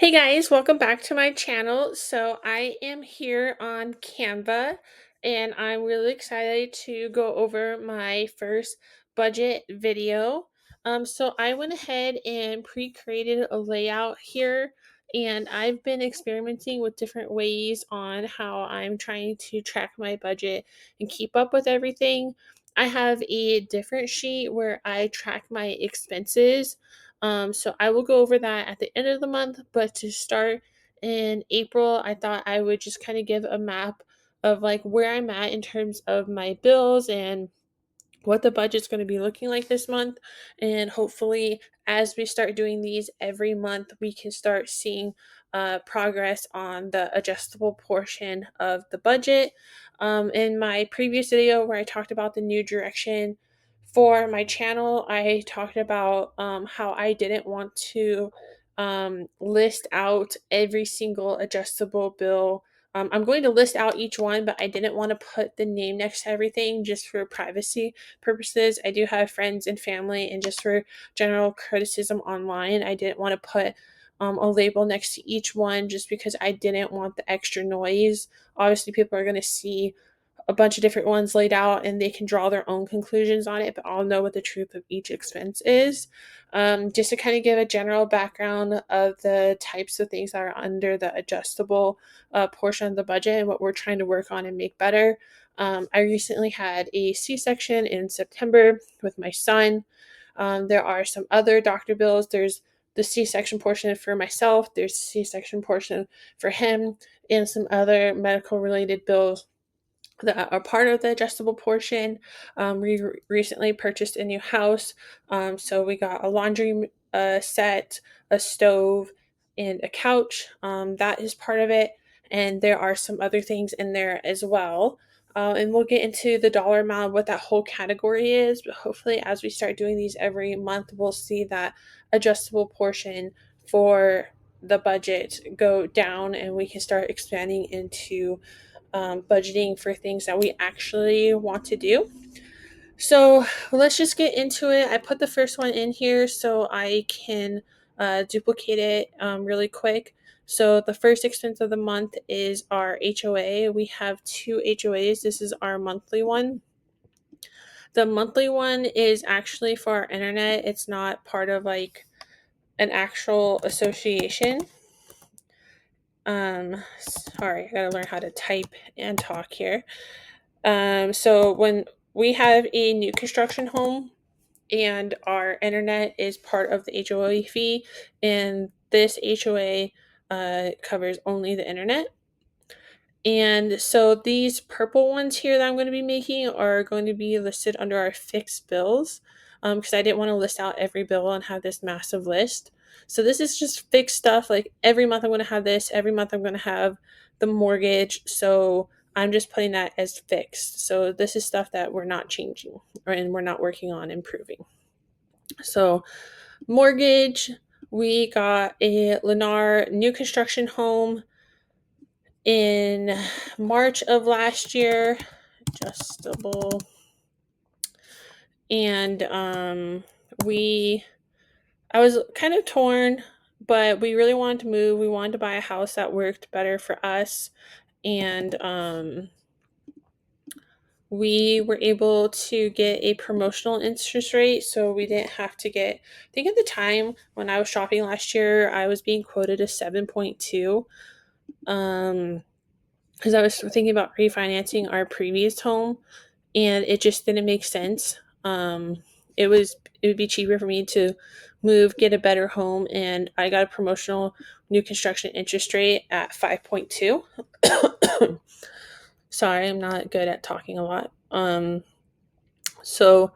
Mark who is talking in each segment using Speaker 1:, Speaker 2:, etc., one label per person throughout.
Speaker 1: Hey guys, welcome back to my channel. So I am here on Canva and I'm really excited to go over my first budget video. So I went ahead and pre-created a layout here and I've been experimenting with different ways on how I'm trying to track my budget and keep up with everything. I have a different sheet where I track my expenses, so I will go over that at the end of the month. But to start in April, I thought I would just kind of give a map of like where I'm at in terms of my bills and what the budget's going to be looking like this month. And hopefully, as we start doing these every month, we can start seeing progress on the adjustable portion of the budget. In my previous video, where I talked about the new direction for my channel, I talked about how I didn't want to list out every single adjustable bill. I'm going to list out each one, but I didn't want to put the name next to everything just for privacy purposes. I do have friends and family, and just for general criticism online, I didn't want to put a label next to each one just because I didn't want the extra noise. Obviously, people are going to see a bunch of different ones laid out and they can draw their own conclusions on it, but I'll know what the truth of each expense is. Just to kind of give a general background of the types of things that are under the adjustable portion of the budget and what we're trying to work on and make better. I recently had a C-section in September with my son. There are some other doctor bills. There's the C-section portion for myself, there's the C-section portion for him, and some other medical related bills that are part of the adjustable portion. We recently purchased a new house, so we got a laundry set, a stove, and a couch. That is part of it, and there are some other things in there as well. And we'll get into the dollar amount of what that whole category is, but hopefully, as we start doing these every month, we'll see that adjustable portion for the budget go down and we can start expanding into budgeting for things that we actually want to do. So let's just get into it. I put the first one in here so I can duplicate it really quick. So the first expense of the month is our HOA. We have two HOAs. This is our monthly one. The monthly one is actually for our internet. It's not part of like an actual association. Sorry, I gotta learn how to type and talk here. So when we have a new construction home and our internet is part of the HOA fee, and this HOA covers only the internet. And so these purple ones here that I'm going to be making are going to be listed under our fixed bills, because I didn't want to list out every bill and have this massive list. So this is just fixed stuff. Like every month I'm going to have this. Every month I'm going to have the mortgage. So I'm just putting that as fixed. So this is stuff that we're not changing and we're not working on improving. So mortgage, we got a Lennar new construction home in March of last year, adjustable. And I was kind of torn, but we really wanted to move. We wanted to buy a house that worked better for us. And we were able to get a promotional interest rate, so we didn't have to get, I think at the time when I was shopping last year, I was being quoted a 7.2. Because I was thinking about refinancing our previous home and it just didn't make sense. It would be cheaper for me to move, get a better home, and I got a promotional new construction interest rate at 5.2. Sorry, I'm not good at talking a lot. So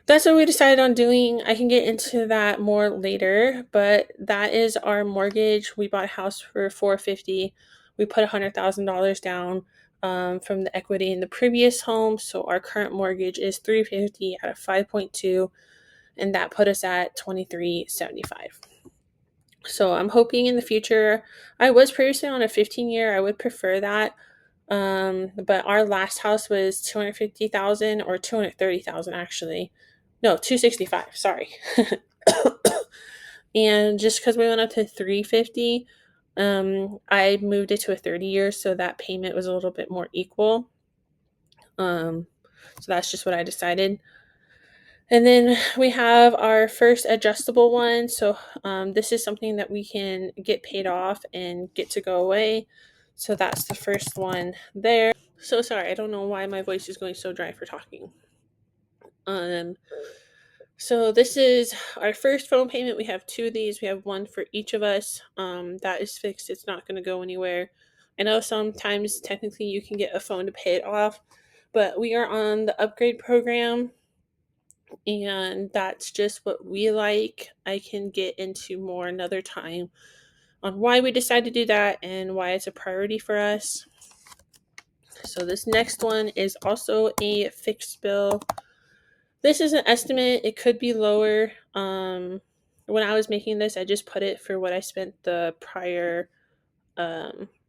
Speaker 1: that's what we decided on doing. I can get into that more later, but that is our mortgage. We bought a house for $450. We put $100,000 down from the equity in the previous home, so our current mortgage is $350 out of 5.2, and that put us at $2375. So I'm hoping in the future. I was previously on a 15-year. I would prefer that. But our last house was 250,000 or 230,000 actually. No, 265, sorry. And just because we went up to 350, I moved it to a 30 years, so that payment was a little bit more equal. So that's just what I decided. And then we have our first adjustable one. So this is something that we can get paid off and get to go away. So that's the first one there. So sorry, I don't know why my voice is going so dry for talking. So this is our first phone payment. We have two of these. We have one for each of us. That is fixed. It's not going to go anywhere. I know sometimes technically you can get a phone to pay it off, but we are on the upgrade program, and that's just what we like. I can get into more another time on why we decided to do that and why it's a priority for us. So this next one is also a fixed bill. This is an estimate. It could be lower. When I was making this, I just put it for what I spent the prior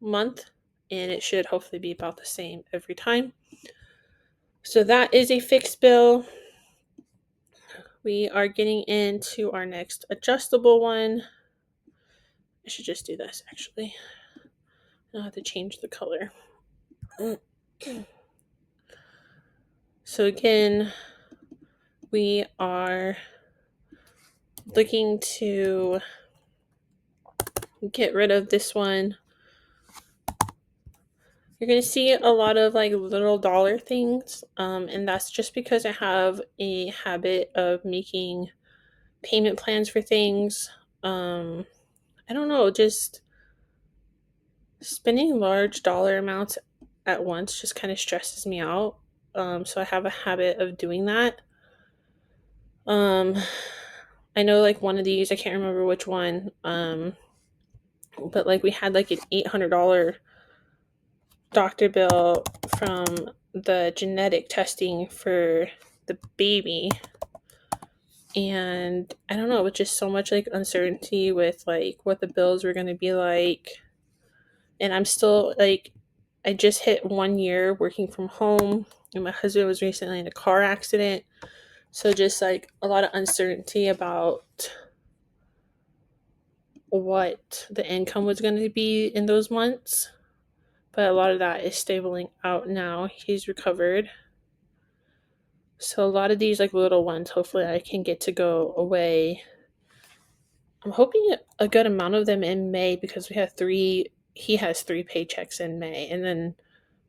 Speaker 1: month, and it should hopefully be about the same every time. So that is a fixed bill. We are getting into our next adjustable one. I should just do this actually. I'll have to change the color. So again, we are looking to get rid of this one. You're going to see a lot of like little dollar things, and that's just because I have a habit of making payment plans for things. I don't know, just spending large dollar amounts at once just kind of stresses me out. So I have a habit of doing that. I know like one of these, I can't remember which one, but like we had like an $800 doctor bill from the genetic testing for the baby. And I don't know, with just so much like uncertainty with like what the bills were going to be like. And I'm still like, I just hit 1 year working from home, and my husband was recently in a car accident. So just like a lot of uncertainty about what the income was going to be in those months. But a lot of that is stabling out now. He's recovered. So a lot of these like little ones, hopefully I can get to go away. I'm hoping a good amount of them in May, because we have he has 3 paychecks in May, and then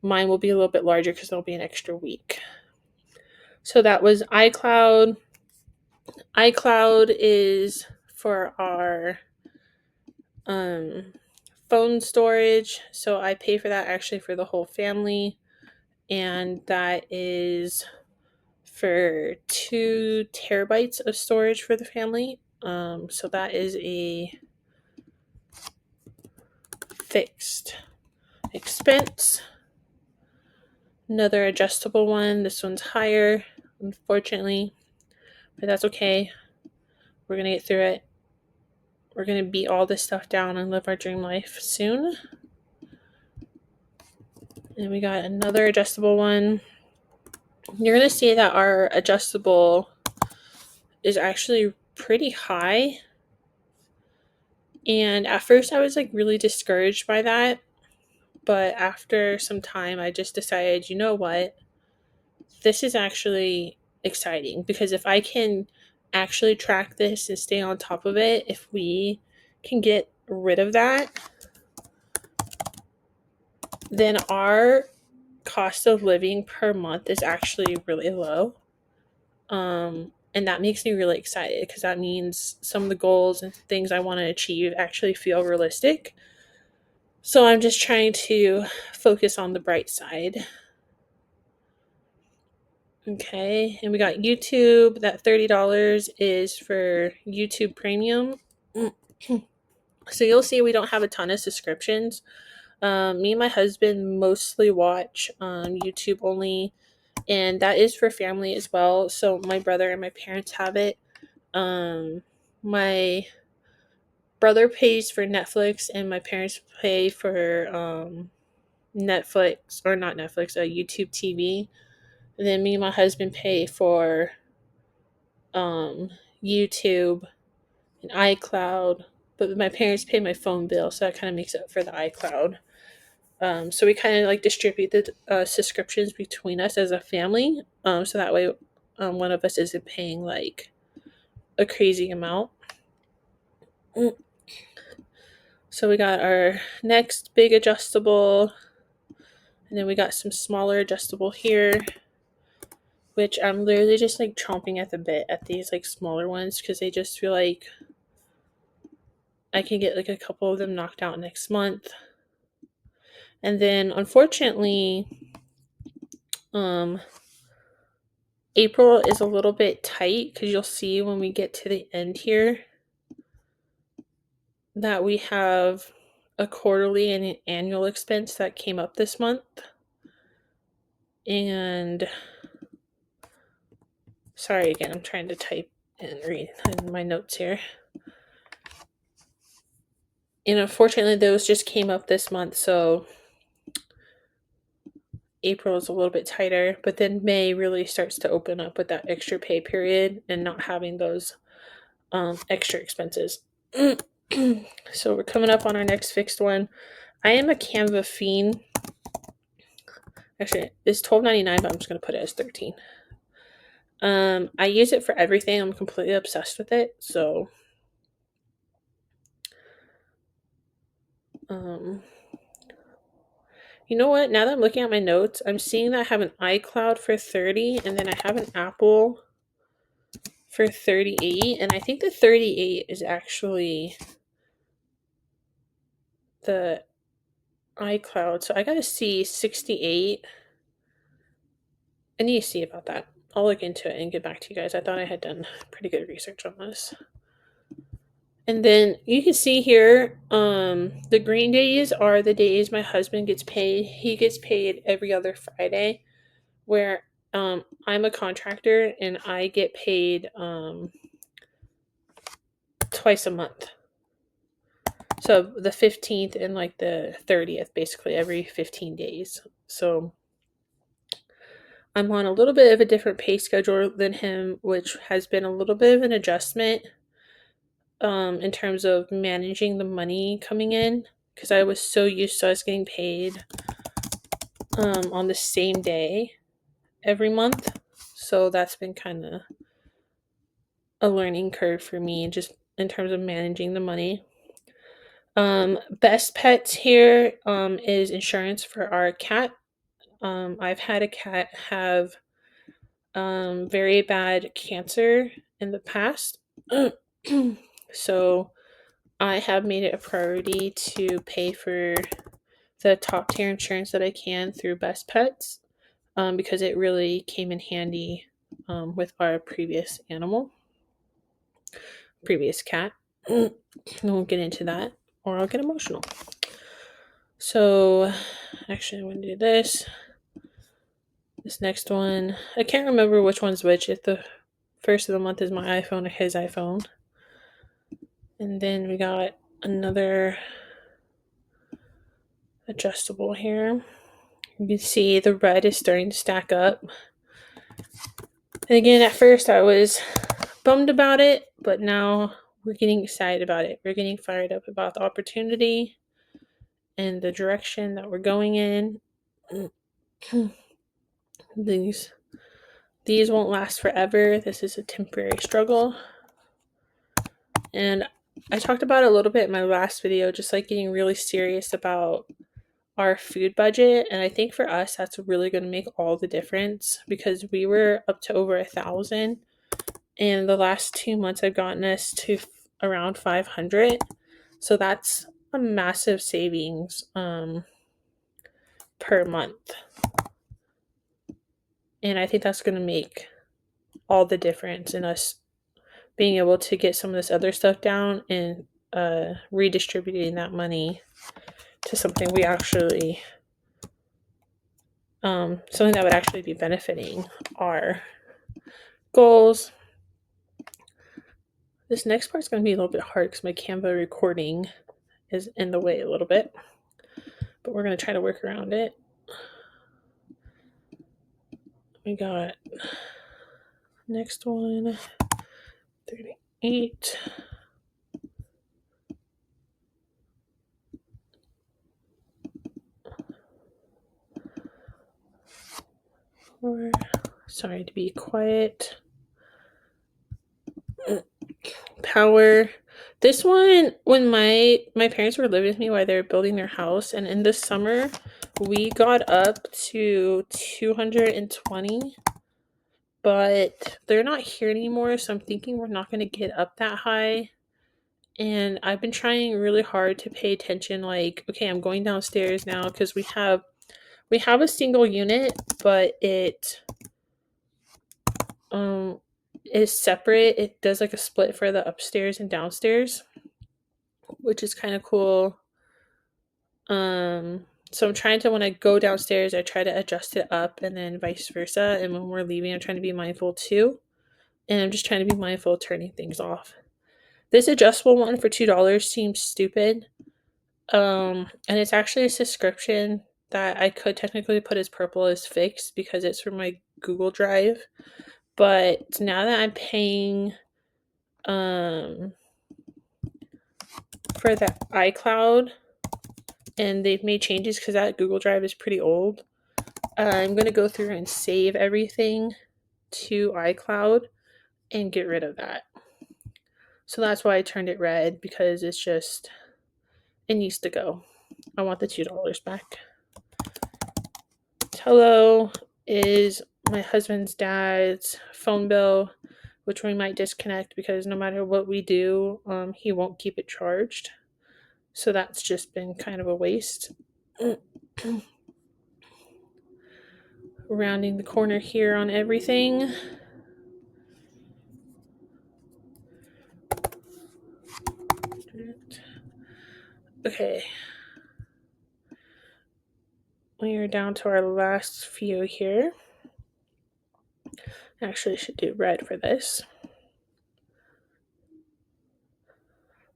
Speaker 1: mine will be a little bit larger because there'll be an extra week. So that was iCloud. iCloud is for our phone storage. So I pay for that actually for the whole family, and that is for 2 terabytes of storage for the family. So that is a fixed expense. Another adjustable one. This one's higher, unfortunately, but that's okay. We're gonna get through it. We're gonna beat all this stuff down and live our dream life soon. And we got another adjustable one. You're gonna see that our adjustable is actually pretty high. And at first I was like really discouraged by that. But after some time, I just decided, you know what? This is actually exciting, because if I can actually track this and stay on top of it, if we can get rid of that, then our cost of living per month is actually really low. And that makes me really excited, because that means some of the goals and things I want to achieve actually feel realistic. So I'm just trying to focus on the bright side. Okay, and we got YouTube. That $30 is for YouTube Premium. So you'll see we don't have a ton of subscriptions. Me and my husband mostly watch YouTube only, and that is for family as well. So my brother and my parents have it. My brother pays for Netflix, and my parents pay for Netflix, or not Netflix, YouTube TV. And then me and my husband pay for YouTube, and iCloud. But my parents pay my phone bill, so that kind of makes up for the iCloud. So we kind of like distribute the subscriptions between us as a family, so that way one of us isn't paying like a crazy amount. So we got our next big adjustable, and then we got some smaller adjustable here, which I'm literally just like chomping at the bit at these like smaller ones because they just feel like I can get like a couple of them knocked out next month. And then unfortunately, April is a little bit tight because you'll see when we get to the end here that we have a quarterly and an annual expense that came up this month. And sorry again, I'm trying to type and read in my notes here. And unfortunately, those just came up this month, so April is a little bit tighter, but then May really starts to open up with that extra pay period and not having those extra expenses. So we're coming up on our next fixed one. I am a Canva fiend. Actually, it's $12.99, but I'm just going to put it as $13. I use it for everything. I'm completely obsessed with it. So, you know what? Now that I'm looking at my notes, I'm seeing that I have an iCloud for $30, and then I have an Apple for $38, and I think the $38 is actually the iCloud. So I gotta see $68. I need to see about that. I'll look into it and get back to you guys. I thought I had done pretty good research on this. And then you can see here, the green days are the days my husband gets paid. He gets paid every other Friday, where I'm a contractor and I get paid twice a month. So the 15th and like the 30th, basically every 15 days. So I'm on a little bit of a different pay schedule than him, which has been a little bit of an adjustment in terms of managing the money coming in, because I was so used to us getting paid on the same day every month. So that's been kind of a learning curve for me, just in terms of managing the money. Best Pets here is insurance for our cat. I've had a cat have very bad cancer in the past. So I have made it a priority to pay for the top tier insurance that I can through Best Pets, because it really came in handy with our previous cat. I won't get into that or I'll get emotional. So actually I'm going to do this next one. I can't remember which one's which, if the first of the month is my iPhone or his iPhone. And then we got another adjustable here. You can see the red is starting to stack up. And again, at first I was bummed about it, but now we're getting excited about it. We're getting fired up about the opportunity and the direction that we're going in. These won't last forever. This is a temporary struggle. And I talked about it a little bit in my last video, just like getting really serious about our food budget. And I think for us, that's really going to make all the difference, because we were up to over 1,000. And the last 2 months I've gotten us to around 500. So that's a massive savings per month. And I think that's going to make all the difference in us being able to get some of this other stuff down and redistributing that money to something we actually, something that would actually be benefiting our goals. This next part's going to be a little bit hard because my Canva recording is in the way a little bit, but we're going to try to work around it. We got next one, 38. Or, sorry to be quiet. Power. This one, when my parents were living with me while they were building their house, and in the summer we got up to 220, but they're not here anymore, so I'm thinking we're not going to get up that high. And I've been trying really hard to pay attention, like, okay, I'm going downstairs now because we have a single unit, but it is separate. It does like a split for the upstairs and downstairs, which is kind of cool. So I'm trying to, when I go downstairs, I try to adjust it up, and then vice versa. And when we're leaving, I'm trying to be mindful too. And I'm just trying to be mindful of turning things off. This adjustable one for $2 seems stupid. And it's actually a subscription that I could technically put as purple as fixed because it's from my Google Drive. But now that I'm paying for the iCloud, and they've made changes because that Google Drive is pretty old, I'm going to go through and save everything to iCloud and get rid of that. So that's why I turned it red, because it's just, it needs to go. I want the $2 back. Tello is my husband's dad's phone bill, which we might disconnect because no matter what we do, he won't keep it charged. So that's just been kind of a waste. Rounding the corner here on everything. Okay. We are down to our last few here. Actually, I should do red for this.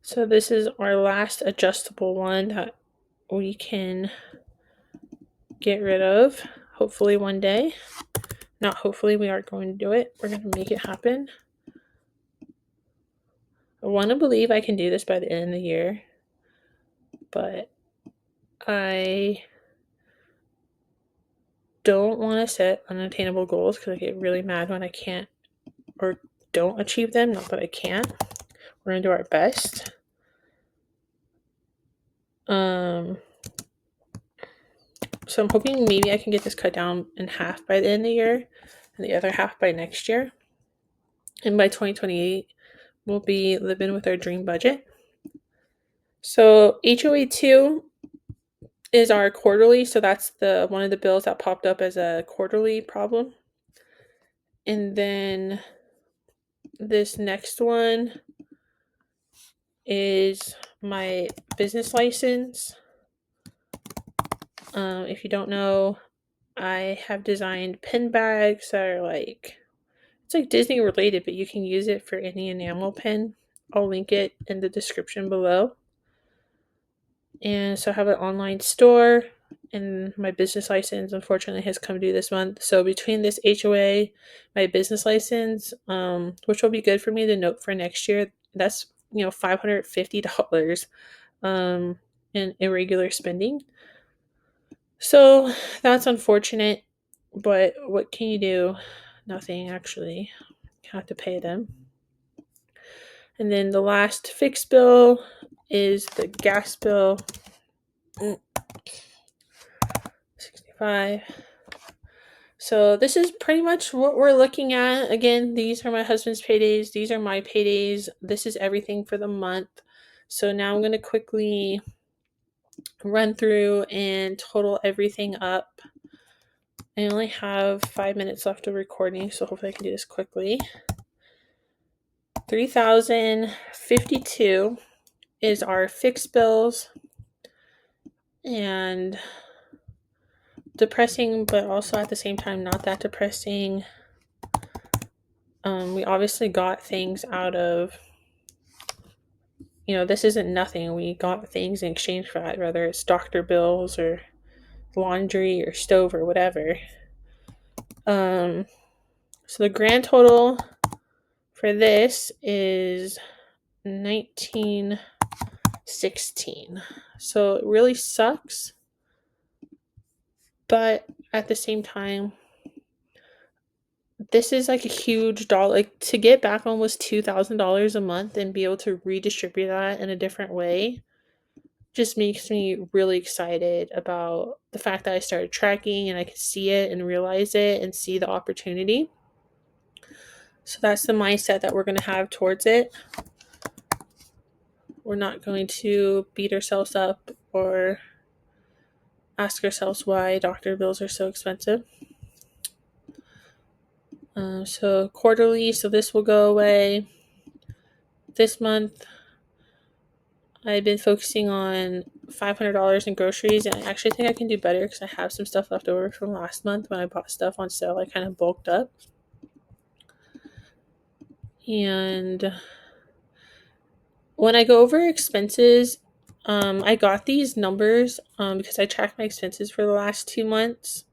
Speaker 1: So this is our last adjustable one that we can get rid of, hopefully one day. Not hopefully, we are going to do it. We're going to make it happen. I want to believe I can do this by the end of the year, but I don't want to set unattainable goals because I get really mad when I can't or don't achieve them. Not that I can't. We're going to do our best. So I'm hoping maybe I can get this cut down in half by the end of the year and the other half by next year. And by 2028, we'll be living with our dream budget. So HOA 2 is our quarterly. So that's the one of the bills that popped up as a quarterly problem. And then this next one is my business license. If you don't know, I have designed pin bags that are like, it's like Disney related, but you can use it for any enamel pin. I'll link it in the description below. And so I have an online store, and my business license unfortunately has come due this month. So between this HOA, my business license, which will be good for me to note for next year, that's $550 in irregular spending. So that's unfortunate, but what can you do? Nothing, actually. You have to pay them. And then the last fixed bill is the gas bill. 65. So this is pretty much what we're looking at. Again, these are my husband's paydays. These are my paydays. This is everything for the month. So now I'm going to quickly run through and total everything up. I only have 5 minutes left of recording, so hopefully I can do this quickly. 3,052 is our fixed bills, and depressing, but also at the same time not that depressing. We obviously got things out of, this isn't nothing. We got things in exchange for that, whether it's doctor bills or laundry or stove or whatever. So the grand total for this is 1916. So it really sucks, but at the same time, this is like a huge dollar. Like to get back almost $2,000 a month and be able to redistribute that in a different way just makes me really excited about the fact that I started tracking and I could see it and realize it and see the opportunity. So that's the mindset that we're going to have towards it. We're not going to beat ourselves up or ask ourselves why doctor bills are so expensive. So quarterly, so this will go away. This month, I've been focusing on $500 in groceries, and I actually think I can do better because I have some stuff left over from last month when I bought stuff on sale. I kind of bulked up. And when I go over expenses, I got these numbers because I tracked my expenses for the last 2 months.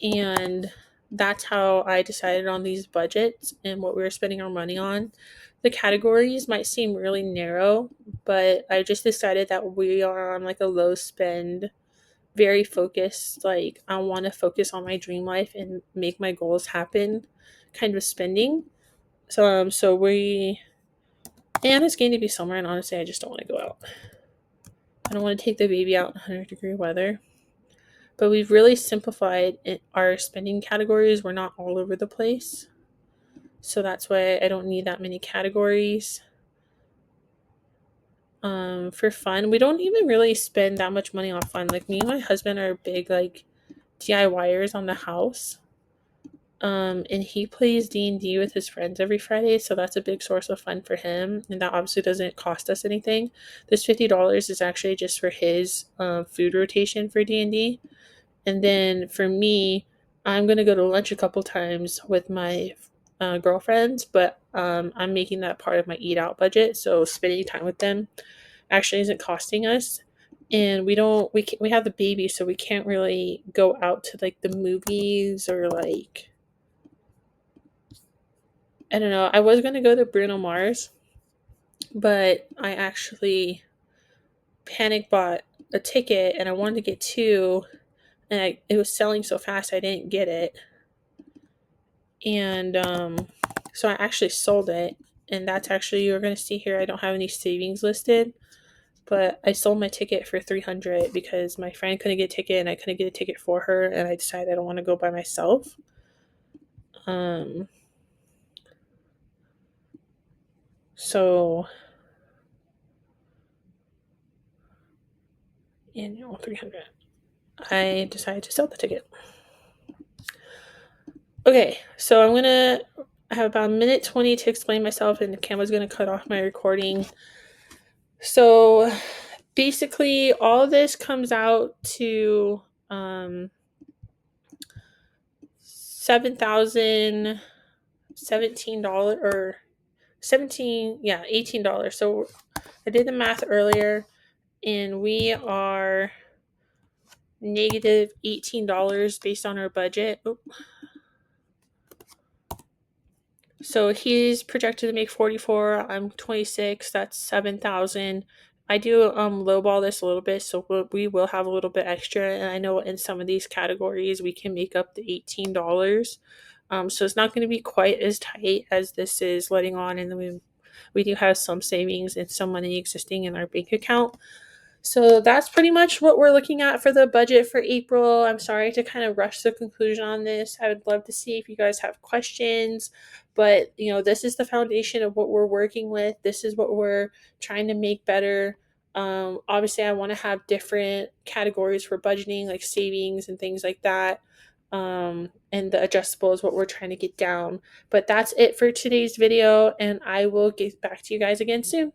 Speaker 1: And that's how I decided on these budgets and what we were spending our money on. The categories might seem really narrow, but I just decided that we are on like a low spend, very focused, like I want to focus on my dream life and make my goals happen kind of spending. So we and it's going to be summer, and honestly I just don't want to go out. I don't want to take the baby out in 100-degree weather. But we've really simplified our spending categories. We're not all over the place. So that's why I don't need that many categories. For fun, we don't even really spend that much money on fun. Like me and my husband are big like DIYers on the house. And he plays D&D with his friends every Friday, so that's a big source of fun for him. And that obviously doesn't cost us anything. This $50 is actually just for his food rotation for D&D. And then for me, I'm going to go to lunch a couple times with my girlfriends, but I'm making that part of my eat out budget. So spending time with them actually isn't costing us. And we have the baby, so we can't really go out to like the movies or like, I don't know. I was going to go to Bruno Mars, but I actually panic bought a ticket and I wanted to get two, and it was selling so fast I didn't get it. And so I actually sold it, and that's actually, you're going to see here I don't have any savings listed, but I sold my ticket for $300 because my friend couldn't get a ticket and I couldn't get a ticket for her, and I decided I don't want to go by myself. So annual 300, I decided to sell the ticket. Okay, so I'm gonna have about a minute 20 to explain myself, and Canva's gonna cut off my recording. So basically, all of this comes out to $7,017 or 17, yeah, $18. So I did the math earlier, and we are negative $18 based on our budget. So he's projected to make 44. I'm 26. That's 7,000. I do lowball this a little bit, so we will have a little bit extra. And I know in some of these categories we can make up the $18. So it's not going to be quite as tight as this is letting on, and then we do have some savings and some money existing in our bank account. So that's pretty much what we're looking at for the budget for April. I'm sorry to kind of rush the conclusion on this. I would love to see if you guys have questions, but this is the foundation of what we're working with. This is what we're trying to make better. Obviously, I want to have different categories for budgeting, like savings and things like that. And the adjustable is what we're trying to get down. But that's it for today's video, and I will get back to you guys again soon.